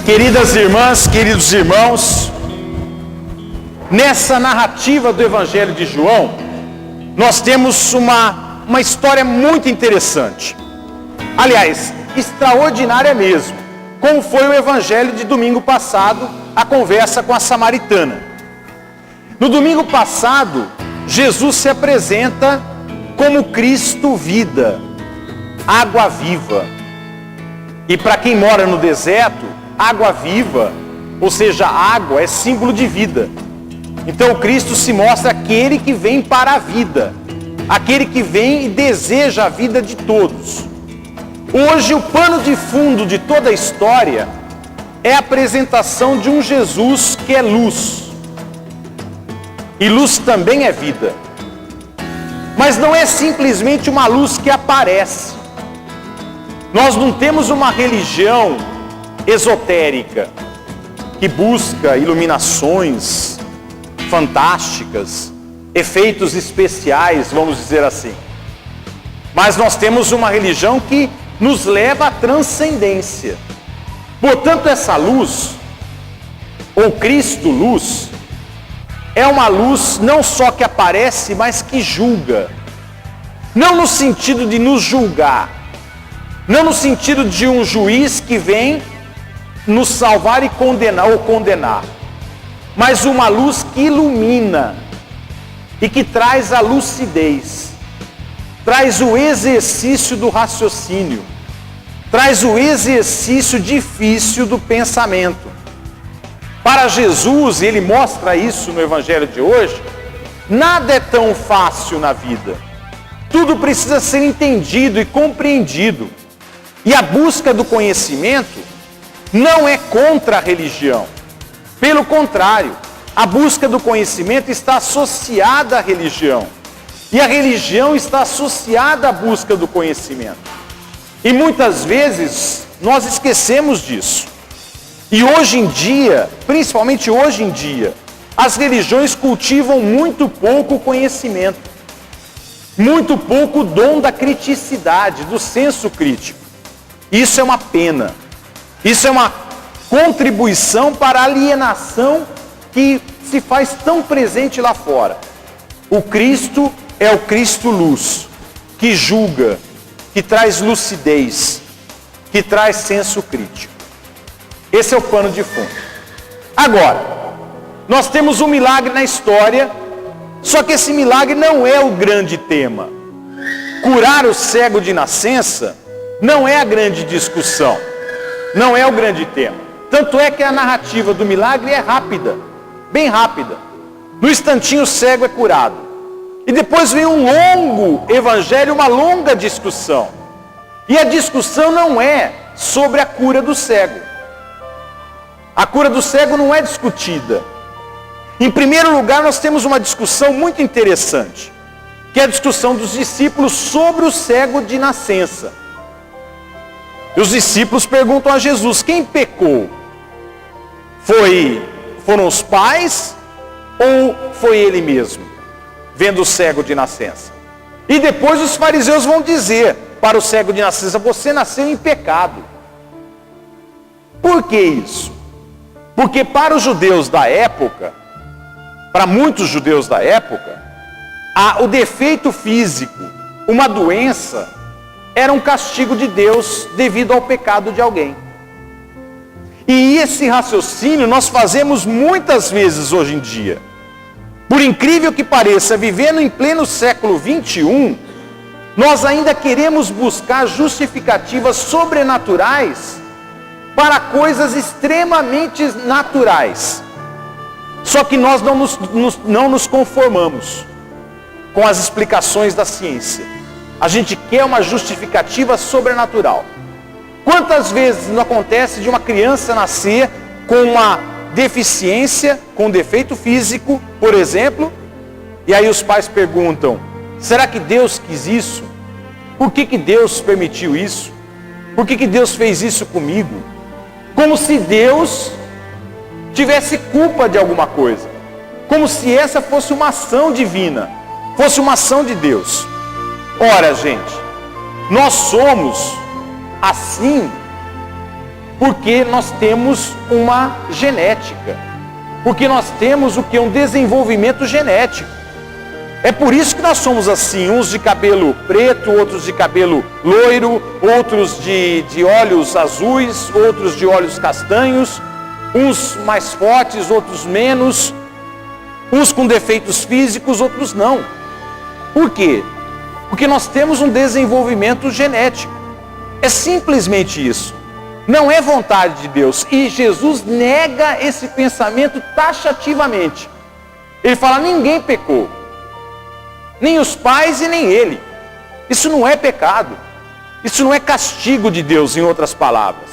Queridas irmãs, queridos irmãos, nessa narrativa do Evangelho de João, nós temos uma história muito interessante. Aliás, extraordinária mesmo, como foi o Evangelho de domingo passado, a conversa com a samaritana. No domingo passado, Jesus se apresenta como Cristo vida, água viva. E para quem mora no deserto, água viva, ou seja, água é símbolo de vida. Então Cristo se mostra aquele que vem para a vida, aquele que vem e deseja a vida de todos. Hoje o pano de fundo de toda a história é a apresentação de um Jesus que é luz. E luz também é vida. Mas não é simplesmente uma luz que aparece. Nós não temos uma religião esotérica que busca iluminações fantásticas, efeitos especiais, vamos dizer assim. Mas nós temos uma religião que nos leva à transcendência. Portanto, essa luz, ou Cristo luz, é uma luz não só que aparece, mas que julga. Não no sentido de nos julgar, não no sentido de um juiz que vem nos salvar e condenar, mas uma luz que ilumina e que traz a lucidez, traz o exercício do raciocínio, traz o exercício difícil do pensamento. Para Jesus, e ele mostra isso no Evangelho de hoje, nada é tão fácil na vida. Tudo precisa ser entendido e compreendido. E a busca do conhecimento não é contra a religião. Pelo contrário, a busca do conhecimento está associada à religião. E a religião está associada à busca do conhecimento. E muitas vezes nós esquecemos disso. E hoje em dia, principalmente hoje em dia, as religiões cultivam muito pouco o conhecimento. Muito pouco o dom da criticidade, do senso crítico. Isso é uma pena. Isso é uma contribuição para a alienação que se faz tão presente lá fora. O Cristo é o Cristo luz, que julga, que traz lucidez, que traz senso crítico. Esse é o pano de fundo. Agora, nós temos um milagre na história, só que esse milagre não é o grande tema. Curar o cego de nascença não é a grande discussão, não é o grande tema. Tanto é que a narrativa do milagre é rápida, bem rápida. No instantinho o cego é curado. E depois vem um longo evangelho, uma longa discussão. E a discussão não é sobre a cura do cego. A cura do cego não é discutida. Em primeiro lugar, nós temos uma discussão muito interessante, que é a discussão dos discípulos sobre o cego de nascença. E os discípulos perguntam a Jesus: quem pecou? Foram os pais ou foi ele mesmo, vendo o cego de nascença? E depois os fariseus vão dizer para o cego de nascença: você nasceu em pecado. Por que isso? Porque para os judeus da época, para muitos judeus da época, o defeito físico, uma doença, era um castigo de Deus devido ao pecado de alguém. E esse raciocínio nós fazemos muitas vezes hoje em dia. Por incrível que pareça, vivendo em pleno século 21, nós ainda queremos buscar justificativas sobrenaturais para coisas extremamente naturais. Só que nós não nos conformamos com as explicações da ciência. A gente quer uma justificativa sobrenatural. Quantas vezes não acontece de uma criança nascer com uma deficiência, com um defeito físico, por exemplo, e aí os pais perguntam: será que Deus quis isso? Por que Deus permitiu isso? Por que Deus fez isso comigo? Como se Deus tivesse culpa de alguma coisa. Como se essa fosse uma ação divina, fosse uma ação de Deus. Ora, gente, nós somos assim Porque nós temos uma genética. Porque nós temos o que? Um desenvolvimento genético. É por isso que nós somos assim, uns de cabelo preto, outros de cabelo loiro, outros de olhos azuis, outros de olhos castanhos, uns mais fortes, outros menos, uns com defeitos físicos, outros não. Por quê? Porque nós temos um desenvolvimento genético. É simplesmente isso. Não é vontade de Deus. E Jesus nega esse pensamento taxativamente. Ele fala, ninguém pecou. Nem os pais e nem ele. Isso não é pecado. Isso não é castigo de Deus, em outras palavras.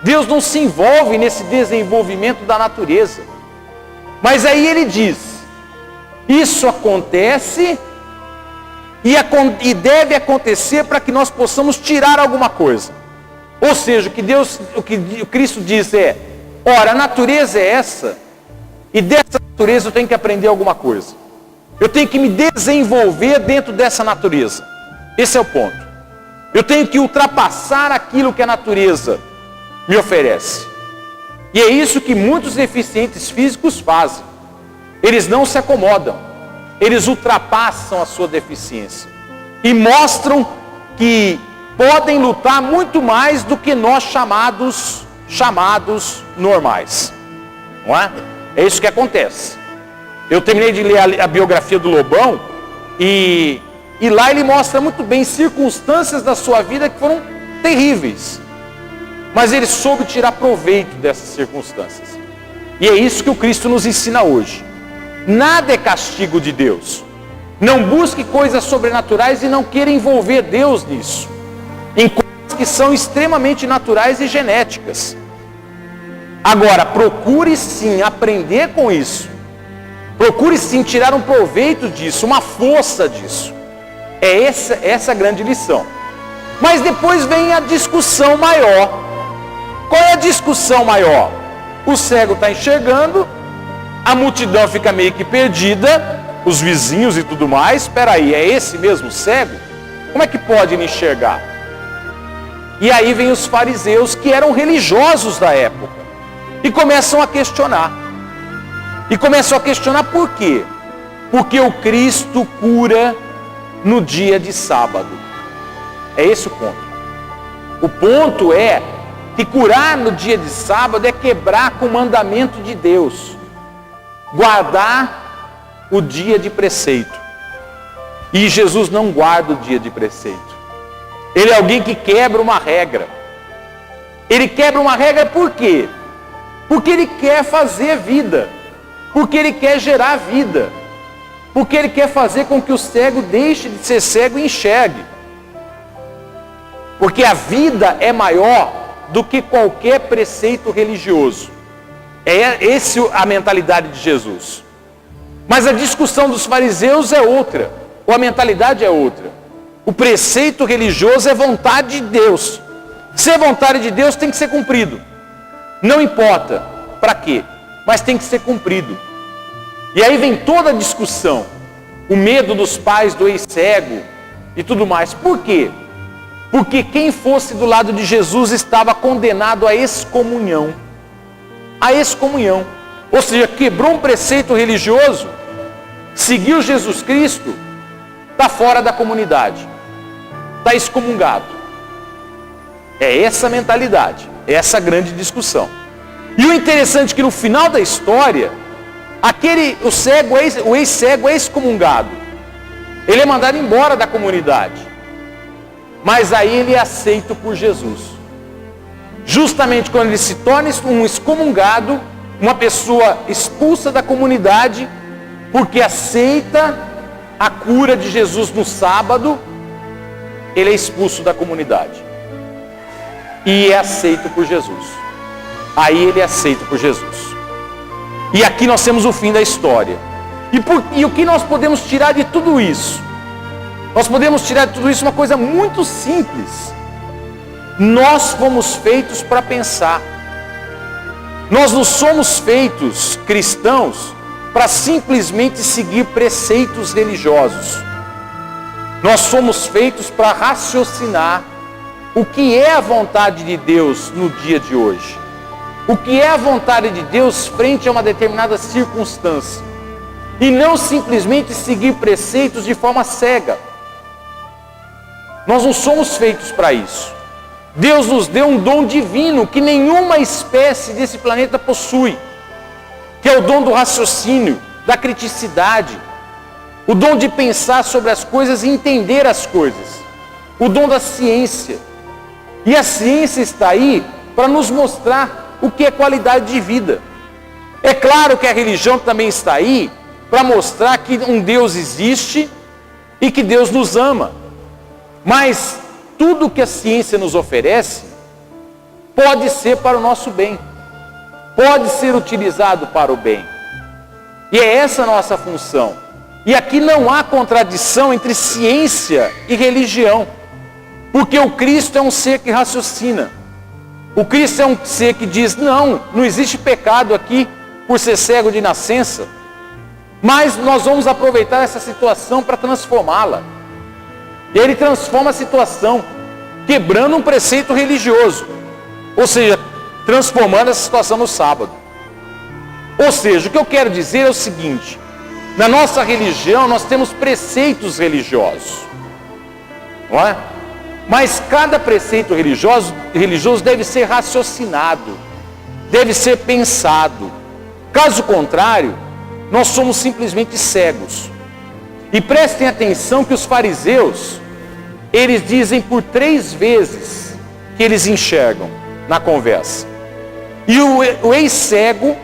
Deus não se envolve nesse desenvolvimento da natureza. Mas aí ele diz, isso acontece e deve acontecer para que nós possamos tirar alguma coisa. Ou seja, o que Cristo diz é, ora, a natureza é essa, e dessa natureza eu tenho que aprender alguma coisa. Eu tenho que me desenvolver dentro dessa natureza. Esse é o ponto. Eu tenho que ultrapassar aquilo que a natureza me oferece. E é isso que muitos deficientes físicos fazem. Eles não se acomodam. Eles ultrapassam a sua deficiência. E mostram que podem lutar muito mais do que nós chamados normais. Não é? É isso que acontece. Eu terminei de ler a biografia do Lobão e lá ele mostra muito bem circunstâncias da sua vida que foram terríveis. Mas ele soube tirar proveito dessas circunstâncias. E é isso que o Cristo nos ensina hoje. Nada é castigo de Deus. Não busque coisas sobrenaturais e não queira envolver Deus nisso. Em coisas que são extremamente naturais e genéticas. Agora, procure sim aprender com isso. Procure sim tirar um proveito disso, uma força disso. É essa a grande lição. Mas depois vem a discussão maior. Qual é a discussão maior? O cego está enxergando, a multidão fica meio que perdida, os vizinhos e tudo mais. Espera aí, é esse mesmo cego? Como é que pode ele enxergar? E aí vem os fariseus, que eram religiosos da época, e começam a questionar. E começam a questionar por quê? Porque o Cristo cura no dia de sábado. É esse o ponto. O ponto é que curar no dia de sábado é quebrar com o mandamento de Deus. Guardar o dia de preceito. E Jesus não guarda o dia de preceito. Ele é alguém que quebra uma regra. Ele quebra uma regra por quê? Porque ele quer fazer vida. Porque ele quer gerar vida. Porque ele quer fazer com que o cego deixe de ser cego e enxergue. Porque a vida é maior do que qualquer preceito religioso. É essa a mentalidade de Jesus. Mas a discussão dos fariseus é outra. Ou a mentalidade é outra. O preceito religioso é vontade de Deus. Se é vontade de Deus, tem que ser cumprido. Não importa para quê, mas tem que ser cumprido. E aí vem toda a discussão. O medo dos pais do ex-cego e tudo mais. Por quê? Porque quem fosse do lado de Jesus estava condenado à excomunhão. A excomunhão. Ou seja, quebrou um preceito religioso, seguiu Jesus Cristo, está fora da comunidade. Está excomungado. É essa a mentalidade. É essa a grande discussão. E o interessante é que no final da história, o ex-cego é excomungado. Ele é mandado embora da comunidade. Mas aí ele é aceito por Jesus. Justamente quando ele se torna um excomungado, uma pessoa expulsa da comunidade, porque aceita a cura de Jesus no sábado, ele é expulso da comunidade. E é aceito por Jesus. Aí ele é aceito por Jesus. E aqui nós temos o fim da história. E o que nós podemos tirar de tudo isso? Nós podemos tirar de tudo isso uma coisa muito simples. Nós fomos feitos para pensar. Nós não somos feitos cristãos para simplesmente seguir preceitos religiosos. Nós somos feitos para raciocinar o que é a vontade de Deus no dia de hoje. O que é a vontade de Deus frente a uma determinada circunstância. E não simplesmente seguir preceitos de forma cega. Nós não somos feitos para isso. Deus nos deu um dom divino que nenhuma espécie desse planeta possui, que é o dom do raciocínio, da criticidade, o dom de pensar sobre as coisas e entender as coisas, o dom da ciência. E a ciência está aí para nos mostrar o que é qualidade de vida. É claro que a religião também está aí para mostrar que um Deus existe e que Deus nos ama. Mas tudo que a ciência nos oferece pode ser para o nosso bem, pode ser utilizado para o bem. E é essa a nossa função. E aqui não há contradição entre ciência e religião, porque o Cristo é um ser que raciocina. O Cristo é um ser que diz, não existe pecado aqui por ser cego de nascença, mas nós vamos aproveitar essa situação para transformá-la. E ele transforma a situação, quebrando um preceito religioso, ou seja, transformando essa situação no sábado. Ou seja, o que eu quero dizer é o seguinte: na nossa religião nós temos preceitos religiosos, não é? Mas cada preceito religioso deve ser raciocinado, deve ser pensado. Caso contrário, nós somos simplesmente cegos. E prestem atenção que os fariseus, eles dizem por 3 vezes que eles enxergam na conversa. E o ex-cego,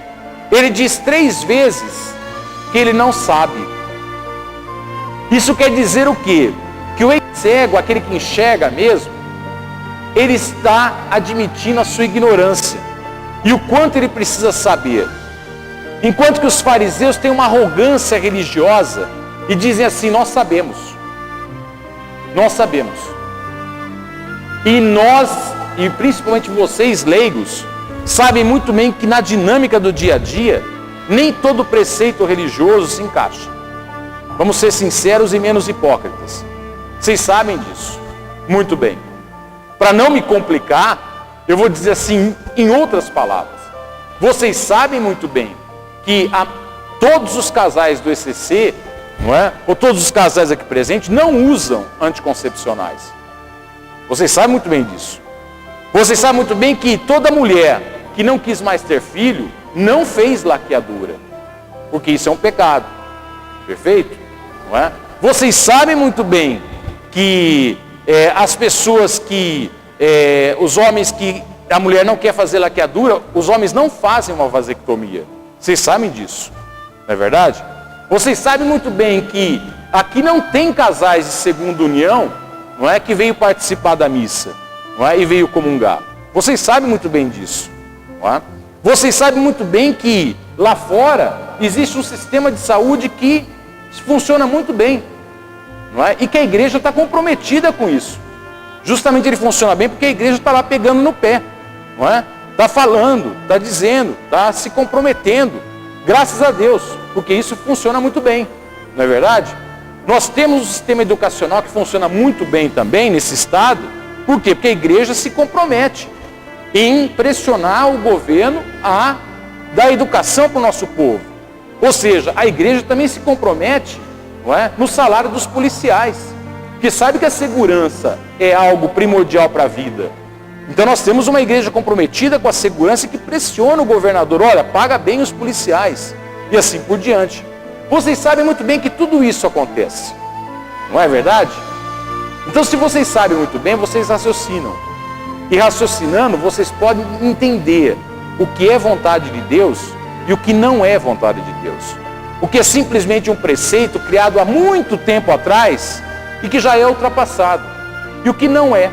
ele diz 3 vezes que ele não sabe. Isso quer dizer o quê? Que o ex-cego, aquele que enxerga mesmo, ele está admitindo a sua ignorância e o quanto ele precisa saber. Enquanto que os fariseus têm uma arrogância religiosa e dizem assim, nós sabemos. Nós sabemos. E nós, e principalmente vocês leigos, sabem muito bem que na dinâmica do dia a dia, nem todo preceito religioso se encaixa. Vamos ser sinceros e menos hipócritas. Vocês sabem disso. Muito bem. Para não me complicar, eu vou dizer assim, em outras palavras. Vocês sabem muito bem que todos os casais do ECC, não é? Ou todos os casais aqui presentes, não usam anticoncepcionais. Vocês sabem muito bem disso. Vocês sabem muito bem que toda mulher que não quis mais ter filho, não fez laqueadura. Porque isso é um pecado. Perfeito? Não é? Vocês sabem muito bem que as pessoas que, os homens que a mulher não quer fazer laqueadura, os homens não fazem uma vasectomia. Vocês sabem disso, não é verdade? Vocês sabem muito bem que aqui não tem casais de segunda união, não é, que veio participar da missa, não é, e veio comungar. Vocês sabem muito bem disso, não é? Vocês sabem muito bem que lá fora existe um sistema de saúde que funciona muito bem, não é? E que a igreja está comprometida com isso. Justamente ele funciona bem porque a igreja está lá pegando no pé, não é? Está falando, está dizendo, está se comprometendo. Graças a Deus, porque isso funciona muito bem, não é verdade? Nós temos um sistema educacional que funciona muito bem também nesse estado. Por quê? Porque a igreja se compromete em pressionar o governo a dar educação para o nosso povo. Ou seja, a igreja também se compromete, não é, no salário dos policiais, porque sabe que a segurança é algo primordial para a vida. Então nós temos uma igreja comprometida com a segurança que pressiona o governador, olha, paga bem os policiais, e assim por diante. Vocês sabem muito bem que tudo isso acontece, não é verdade? Então se vocês sabem muito bem, vocês raciocinam. E raciocinando, vocês podem entender o que é vontade de Deus e o que não é vontade de Deus. O que é simplesmente um preceito criado há muito tempo atrás e que já é ultrapassado. E o que não é.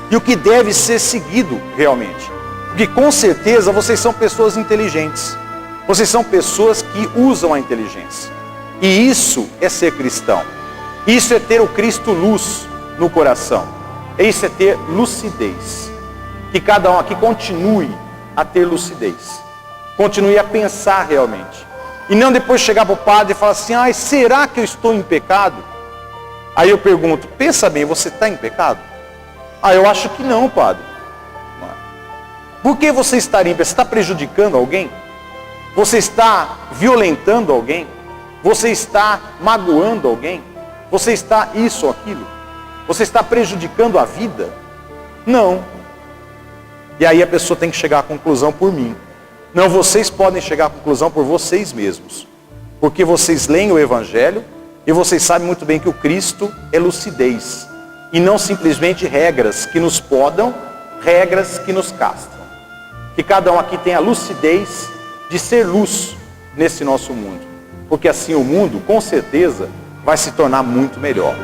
E o que deve ser seguido realmente. Porque com certeza vocês são pessoas inteligentes. Vocês são pessoas que usam a inteligência. E isso é ser cristão. Isso é ter o Cristo luz no coração. Isso é ter lucidez. Que cada um aqui continue a ter lucidez. Continue a pensar realmente. E não depois chegar para o padre e falar assim, será que eu estou em pecado? Aí eu pergunto, pensa bem, você está em pecado? Ah, eu acho que não, padre. Por que você estaria ímpio? Você está prejudicando alguém? Você está violentando alguém? Você está magoando alguém? Você está isso ou aquilo? Você está prejudicando a vida? Não. E aí a pessoa tem que chegar à conclusão por mim. Não, vocês podem chegar à conclusão por vocês mesmos. Porque vocês leem o Evangelho e vocês sabem muito bem que o Cristo é lucidez. E não simplesmente regras que nos podam, regras que nos castram. Que cada um aqui tenha a lucidez de ser luz nesse nosso mundo. Porque assim o mundo, com certeza, vai se tornar muito melhor.